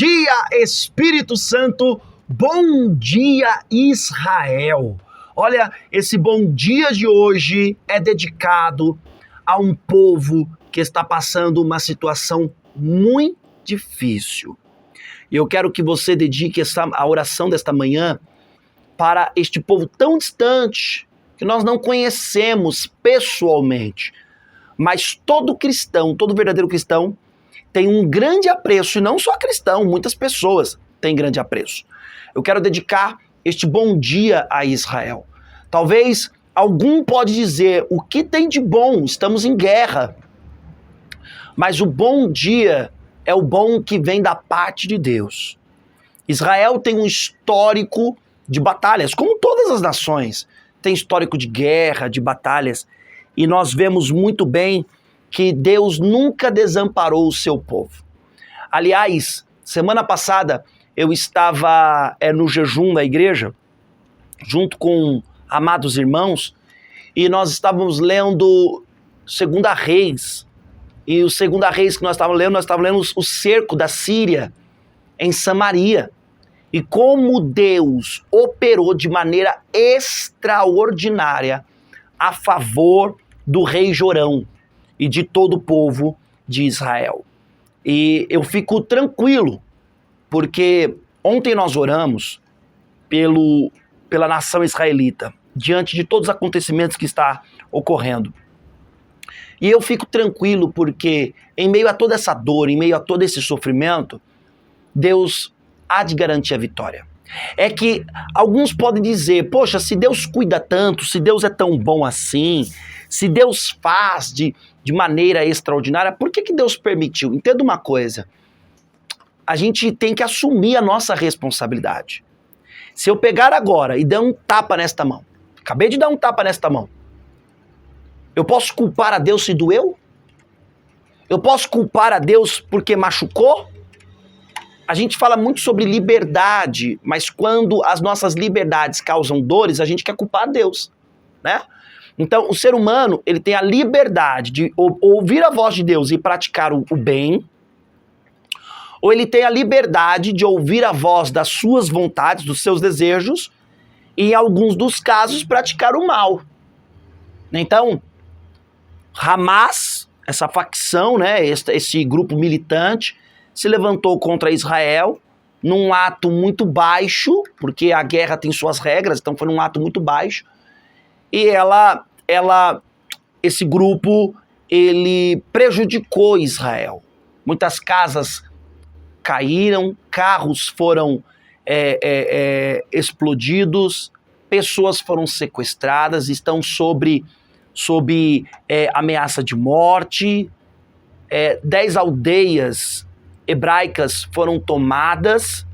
dia, Espírito Santo. Bom dia, Israel. Olha, esse bom dia de hoje é dedicado a um povo que está passando uma situação muito difícil. E eu quero que você dedique a oração desta manhã para este povo tão distante, que nós não conhecemos pessoalmente. Mas todo cristão, todo verdadeiro cristão, tem um grande apreço, e não só cristão, muitas pessoas têm grande apreço. Eu quero dedicar este bom dia a Israel. Talvez algum pode dizer, o que tem de bom? Estamos em guerra. Mas o bom dia é o bom que vem da parte de Deus. Israel tem um histórico de batalhas, como todas as nações. Tem histórico de guerra, de batalhas. E nós vemos muito bem que Deus nunca desamparou o seu povo. Aliás, semana passada eu estava no jejum da igreja, junto com amados irmãos, e nós estávamos lendo 2 Reis. E o 2 Reis que nós estávamos lendo o cerco da Síria em Samaria. E como Deus operou de maneira extraordinária a favor do rei Jorão e de todo o povo de Israel. E eu fico tranquilo, porque ontem nós oramos pela nação israelita, diante de todos os acontecimentos que está ocorrendo. E eu fico tranquilo porque em meio a toda essa dor, em meio a todo esse sofrimento, Deus há de garantir a vitória. É que alguns podem dizer, poxa, se Deus cuida tanto, se Deus é tão bom assim, se Deus faz de maneira extraordinária, por que Deus permitiu? Entenda uma coisa, a gente tem que assumir a nossa responsabilidade. Se eu pegar agora e der um tapa nesta mão, acabei de dar um tapa nesta mão, eu posso culpar a Deus se doeu? Eu posso culpar a Deus porque machucou? A gente fala muito sobre liberdade, mas quando as nossas liberdades causam dores, a gente quer culpar a Deus, né? Então, o ser humano, ele tem a liberdade de ouvir a voz de Deus e praticar o bem, ou ele tem a liberdade de ouvir a voz das suas vontades, dos seus desejos, e em alguns dos casos praticar o mal. Então, Hamas, essa facção, né, esse grupo militante, se levantou contra Israel num ato muito baixo, porque a guerra tem suas regras, então foi num ato muito baixo, e esse grupo, ele prejudicou Israel. Muitas casas caíram, carros foram explodidos, pessoas foram sequestradas, estão sob ameaça de morte, 10 aldeias hebraicas foram tomadas,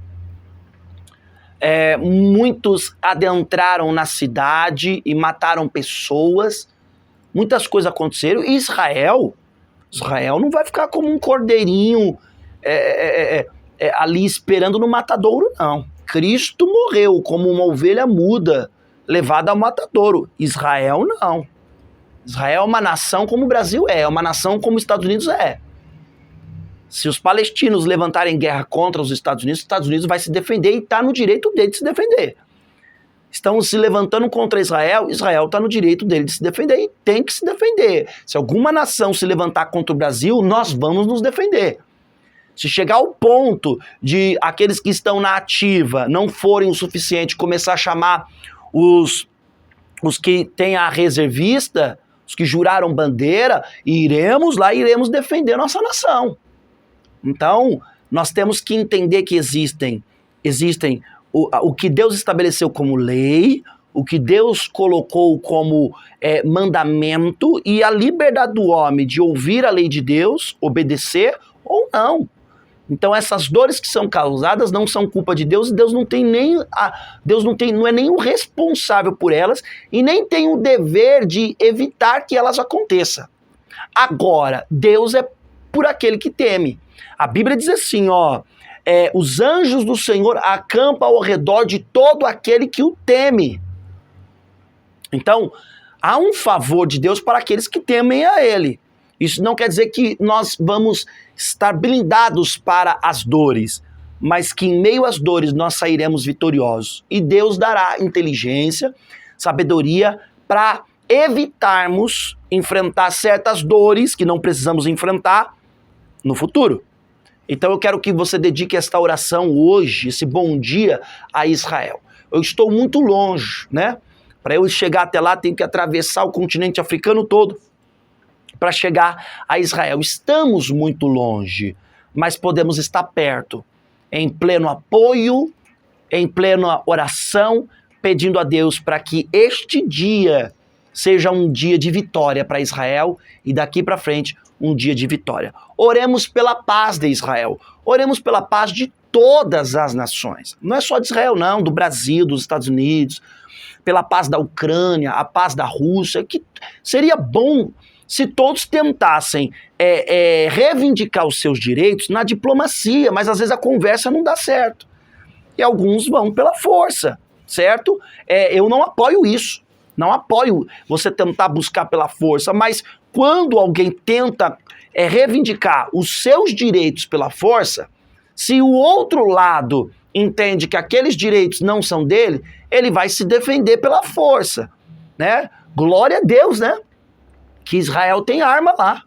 muitos adentraram na cidade e mataram pessoas, muitas coisas aconteceram, e Israel não vai ficar como um cordeirinho ali esperando no matadouro, não. Cristo morreu como uma ovelha muda levada ao matadouro. Israel não. Israel é uma nação como o Brasil é uma nação como os Estados Unidos é. Se os palestinos levantarem guerra contra os Estados Unidos vai se defender e está no direito dele de se defender. Estão se levantando contra Israel está no direito dele de se defender e tem que se defender. Se alguma nação se levantar contra o Brasil, nós vamos nos defender. Se chegar ao ponto de aqueles que estão na ativa não forem o suficiente, começar a chamar os que têm a reservista, os que juraram bandeira, iremos lá, iremos defender nossa nação. Então, nós temos que entender que existem o que Deus estabeleceu como lei, o que Deus colocou como mandamento e a liberdade do homem de ouvir a lei de Deus, obedecer ou não. Então essas dores que são causadas não são culpa de Deus, e Deus não é nem o responsável por elas e nem tem o dever de evitar que elas aconteçam. Agora, Deus é por aquele que teme. A Bíblia diz assim, os anjos do Senhor acampam ao redor de todo aquele que o teme. Então, há um favor de Deus para aqueles que temem a Ele. Isso não quer dizer que nós vamos estar blindados para as dores, mas que em meio às dores nós sairemos vitoriosos. E Deus dará inteligência, sabedoria para evitarmos enfrentar certas dores que não precisamos enfrentar no futuro. Então eu quero que você dedique esta oração hoje, esse bom dia a Israel. Eu estou muito longe, né? Para eu chegar até lá, tenho que atravessar o continente africano todo para chegar a Israel. Estamos muito longe, mas podemos estar perto, em pleno apoio, em plena oração, pedindo a Deus para que este dia seja um dia de vitória para Israel e daqui para frente um dia de vitória. Oremos pela paz de Israel, oremos pela paz de todas as nações. Não é só de Israel não, do Brasil, dos Estados Unidos, pela paz da Ucrânia, a paz da Rússia, que seria bom se todos tentassem reivindicar os seus direitos na diplomacia, mas às vezes a conversa não dá certo. E alguns vão pela força, certo? Eu não apoio isso. Não apoio você tentar buscar pela força, mas quando alguém tenta reivindicar os seus direitos pela força, se o outro lado entende que aqueles direitos não são dele, ele vai se defender pela força, né? Glória a Deus, né? Que Israel tem arma lá.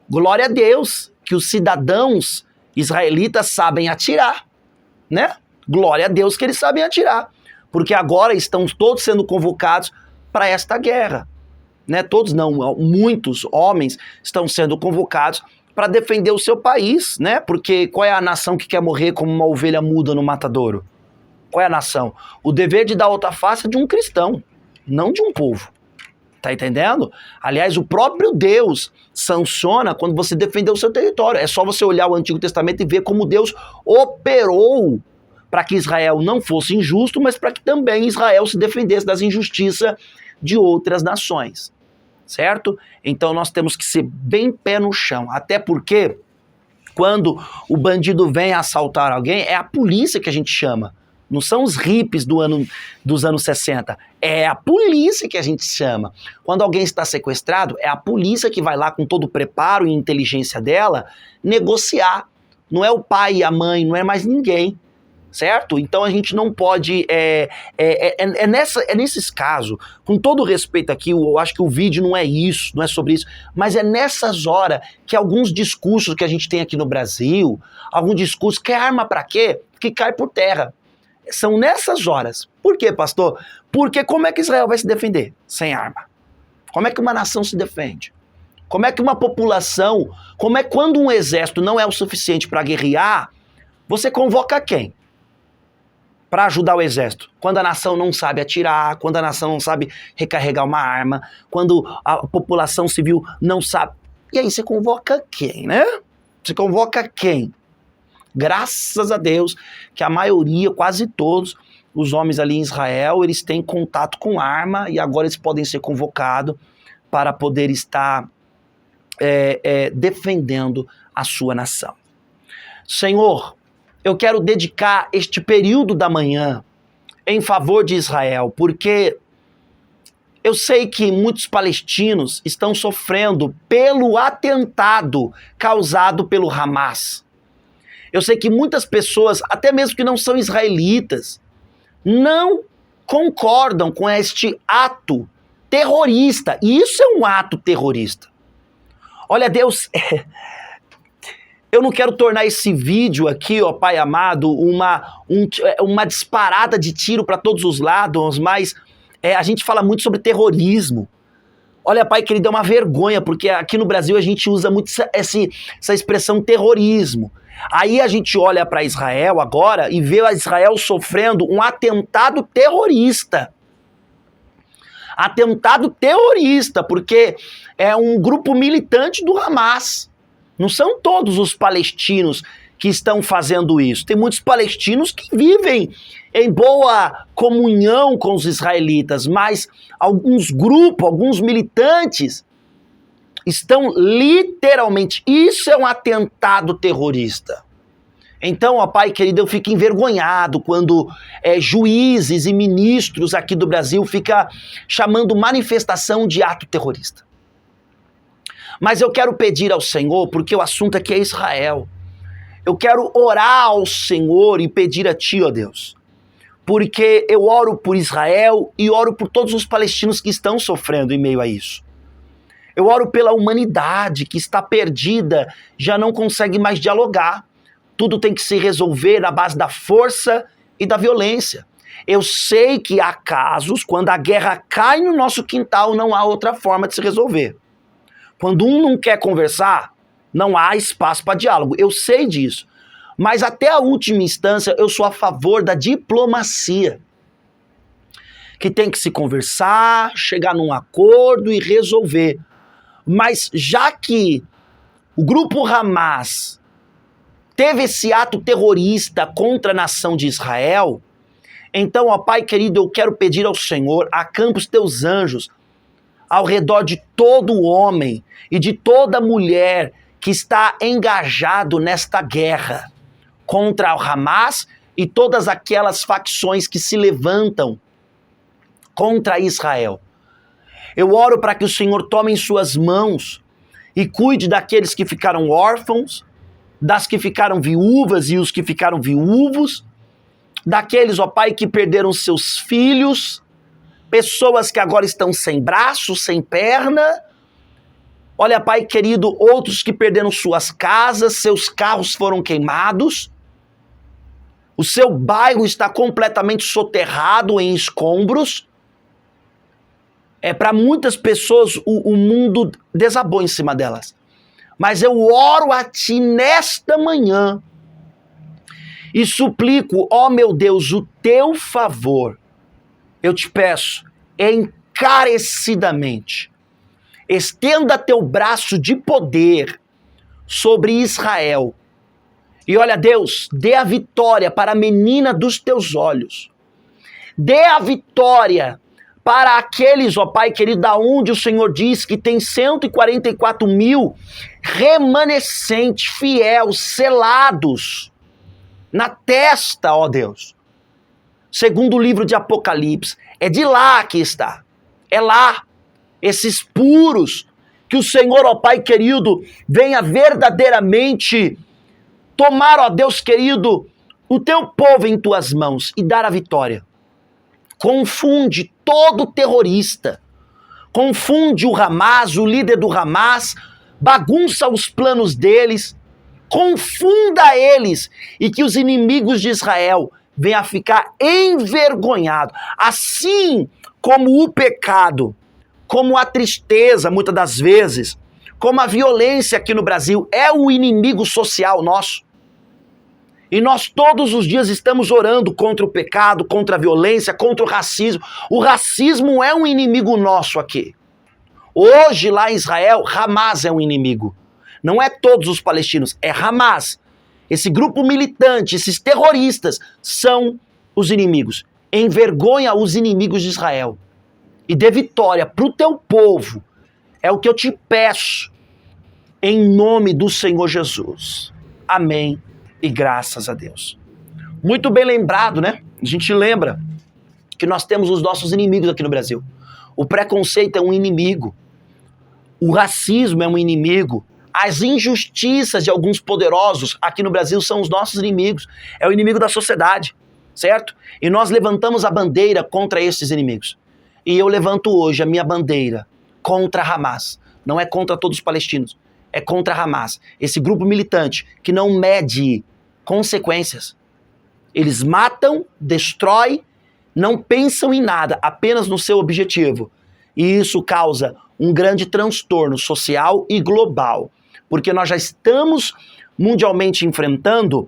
Glória a Deus que os cidadãos israelitas sabem atirar, né? Glória a Deus que eles sabem atirar, porque agora estão todos sendo convocados para esta guerra, né? Todos não, muitos homens estão sendo convocados para defender o seu país, né? Porque qual é a nação que quer morrer como uma ovelha muda no matadouro? Qual é a nação? O dever de dar outra face é de um cristão, não de um povo. Tá entendendo? Aliás, o próprio Deus sanciona quando você defender o seu território. É só você olhar o Antigo Testamento e ver como Deus operou para que Israel não fosse injusto, mas para que também Israel se defendesse das injustiças de outras nações, certo? Então nós temos que ser bem pé no chão, até porque quando o bandido vem assaltar alguém, é a polícia que a gente chama, não são os hippies dos anos 60, é a polícia que a gente chama. Quando alguém está sequestrado, é a polícia que vai lá com todo o preparo e inteligência dela negociar, não é o pai e a mãe, não é mais ninguém. Certo? Então a gente não pode, nesses casos, com todo respeito aqui, eu acho que o vídeo não é isso, não é sobre isso, mas é nessas horas que alguns discursos que a gente tem aqui no Brasil, algum discurso, quer arma pra quê? Que cai por terra. São nessas horas. Por quê, pastor? Porque como é que Israel vai se defender sem arma? Como é que uma nação se defende? Como é que uma população, como é quando um exército não é o suficiente para guerrear, você convoca quem? Para ajudar o exército, quando a nação não sabe atirar, quando a nação não sabe recarregar uma arma, quando a população civil não sabe. E aí você convoca quem, né? Você convoca quem? Graças a Deus que a maioria, quase todos, os homens ali em Israel, eles têm contato com arma e agora eles podem ser convocados para poder estar defendendo a sua nação. Senhor, eu quero dedicar este período da manhã em favor de Israel, porque eu sei que muitos palestinos estão sofrendo pelo atentado causado pelo Hamas. Eu sei que muitas pessoas, até mesmo que não são israelitas, não concordam com este ato terrorista. E isso é um ato terrorista. Olha, Deus... Eu não quero tornar esse vídeo aqui, ó Pai amado, uma disparada de tiro para todos os lados, mas a gente fala muito sobre terrorismo. Olha, Pai querido, é uma vergonha, porque aqui no Brasil a gente usa muito essa expressão terrorismo. Aí a gente olha para Israel agora e vê a Israel sofrendo um atentado terrorista. Atentado terrorista, porque é um grupo militante do Hamas. Não são todos os palestinos que estão fazendo isso. Tem muitos palestinos que vivem em boa comunhão com os israelitas, mas alguns grupos, alguns militantes estão literalmente... Isso é um atentado terrorista. Então, ó Pai querido, eu fico envergonhado quando juízes e ministros aqui do Brasil ficam chamando manifestação de ato terrorista. Mas eu quero pedir ao Senhor, porque o assunto aqui é Israel. eu quero orar ao Senhor e pedir a Ti, ó Deus, porque eu oro por Israel e oro por todos os palestinos que estão sofrendo em meio a isso. Eu oro pela humanidade que está perdida, já não consegue mais dialogar. Tudo tem que se resolver na base da força e da violência. Eu sei que há casos, quando a guerra cai no nosso quintal, não há outra forma de se resolver. Quando um não quer conversar, não há espaço para diálogo. Eu sei disso. Mas até a última instância, eu sou a favor da diplomacia. Que tem que se conversar, chegar num acordo e resolver. Mas já que o grupo Hamas teve esse ato terrorista contra a nação de Israel, então, ó Pai querido, eu quero pedir ao Senhor, acampa os teus anjos ao redor de todo homem e de toda mulher que está engajado nesta guerra contra o Hamas e todas aquelas facções que se levantam contra Israel. Eu oro para que o Senhor tome em suas mãos e cuide daqueles que ficaram órfãos, das que ficaram viúvas e os que ficaram viúvos, daqueles, ó Pai, que perderam seus filhos, pessoas que agora estão sem braço, sem perna. Olha, Pai querido, outros que perderam suas casas, seus carros foram queimados, o seu bairro está completamente soterrado em escombros. Para muitas pessoas o mundo desabou em cima delas. Mas eu oro a Ti nesta manhã e suplico, ó meu Deus, o Teu favor. Eu te peço encarecidamente, estenda Teu braço de poder sobre Israel. E olha, Deus, dê a vitória para a menina dos Teus olhos. Dê a vitória para aqueles, ó Pai querido, da onde o Senhor diz que tem 144 mil remanescentes, fiéis, selados na testa, ó Deus. Segundo o livro de Apocalipse, é de lá que está. É lá, esses puros, que o Senhor, ó Pai querido, venha verdadeiramente tomar, ó Deus querido, o Teu povo em Tuas mãos e dar a vitória. Confunde todo terrorista, confunde o Hamas, o líder do Hamas, bagunça os planos deles, confunda eles e que os inimigos de Israel venham a ficar envergonhados. Assim como o pecado, como a tristeza, muitas das vezes, como a violência aqui no Brasil é o inimigo social nosso. E nós todos os dias estamos orando contra o pecado, contra a violência, contra o racismo. O racismo é um inimigo nosso aqui. Hoje lá em Israel, Hamas é um inimigo. Não é todos os palestinos, é Hamas. Esse grupo militante, esses terroristas são os inimigos. Envergonha os inimigos de Israel. E dê vitória para o Teu povo. É o que eu te peço. Em nome do Senhor Jesus. Amém. E graças a Deus. Muito bem lembrado, né? A gente lembra que nós temos os nossos inimigos aqui no Brasil. O preconceito é um inimigo. O racismo é um inimigo. As injustiças de alguns poderosos aqui no Brasil são os nossos inimigos. É o inimigo da sociedade, certo? E nós levantamos a bandeira contra esses inimigos. E eu levanto hoje a minha bandeira contra Hamas. Não é contra todos os palestinos. É contra Hamas, esse grupo militante que não mede consequências. Eles matam, destroem, não pensam em nada, apenas no seu objetivo. E isso causa um grande transtorno social e global, porque nós já estamos mundialmente enfrentando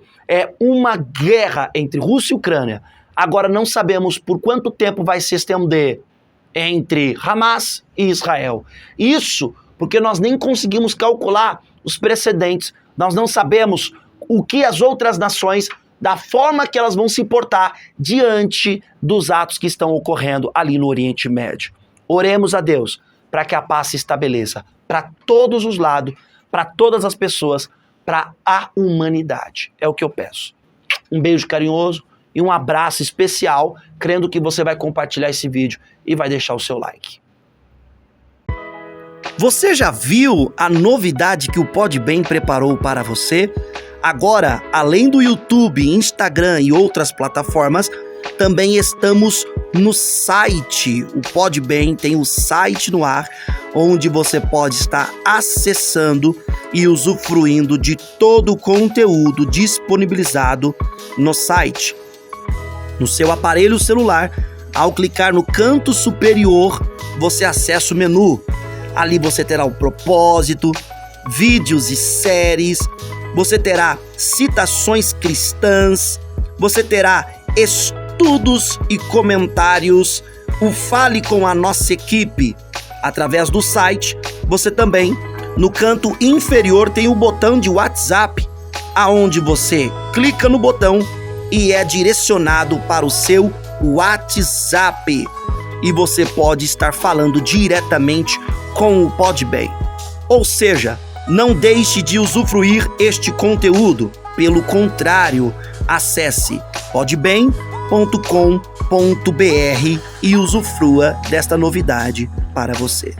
uma guerra entre Rússia e Ucrânia. Agora não sabemos por quanto tempo vai se estender entre Hamas e Israel. Isso porque nós nem conseguimos calcular os precedentes. Nós não sabemos o que as outras nações, da forma que elas vão se portar diante dos atos que estão ocorrendo ali no Oriente Médio. Oremos a Deus para que a paz se estabeleça para todos os lados, para todas as pessoas, para a humanidade. É o que eu peço. Um beijo carinhoso e um abraço especial, crendo que você vai compartilhar esse vídeo e vai deixar o seu like. Você já viu a novidade que o Podbem preparou para você? Agora, além do YouTube, Instagram e outras plataformas, também estamos no site. O Podbem tem o site no ar, onde você pode estar acessando e usufruindo de todo o conteúdo disponibilizado no site. No seu aparelho celular, ao clicar no canto superior, você acessa o menu. Ali você terá o propósito, vídeos e séries, você terá citações cristãs, você terá estudos e comentários, o Fale com a Nossa Equipe. Através do site, você também, no canto inferior, tem o botão de WhatsApp, aonde você clica no botão e é direcionado para o seu WhatsApp. E você pode estar falando diretamente com o Podbem. Ou seja, não deixe de usufruir este conteúdo. Pelo contrário, acesse podbem.com.br e usufrua desta novidade para você.